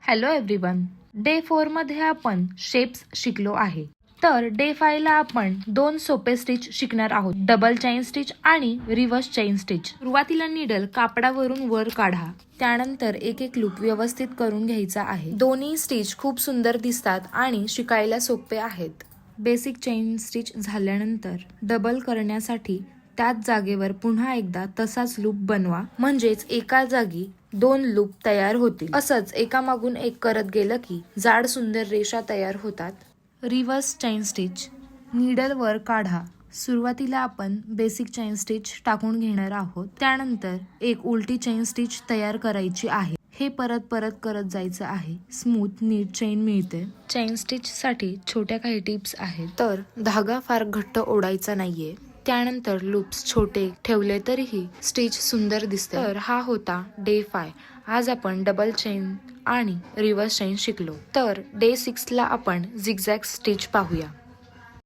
Hello everyone. Day 4 मध्ये आपण shapes शिकलो आहे. तर डे 5 ला आपण दोन सोपे स्टिच शिकणार आहोत, डबल चेन स्टिच आणि रिव्हर्स चेन स्टिच. सुरुवातीला नीडल कापडावरून वर काढा, त्यानंतर एक एक लूप व्यवस्थित करून घ्यायचा आहे. दोन्ही स्टिच खूप सुंदर दिसतात आणि शिकायला सोपे आहेत. बेसिक चेन स्टिच झाल्यानंतर डबल करण्यासाठी त्याच जागेवर पुन्हा एकदा तसाच लूप बनवा, म्हणजेच एका जागी दोन लूप तयार होतील. असंच एकामागून एक करत गेलं की जाड सुंदर रेषा तयार होतात. Reverse chain stitch. नीडल वर काढा. सुरुवातीला आपण बेसिक चेन स्टिच टाकून घेणार आहोत, त्यानंतर एक उलटी चेन स्टिच तयार करायची आहे. हे परत परत करत जायचं आहे. स्मूथ नीट चेन मिळते. चेन स्टिच साठी छोट्या काही टिप्स आहेत. तर धागा फार घट्ट ओढायचा नाहीये. त्यानंतर लूप्स छोटे ठेवले तरीही स्टिच सुंदर दिसते. तर हा होता डे 5. आज आपण डबल चेन आणि रिव्हर्स चेन शिकलो. तर डे 6 ला आपण झिगझॅग स्टिच पाहूया.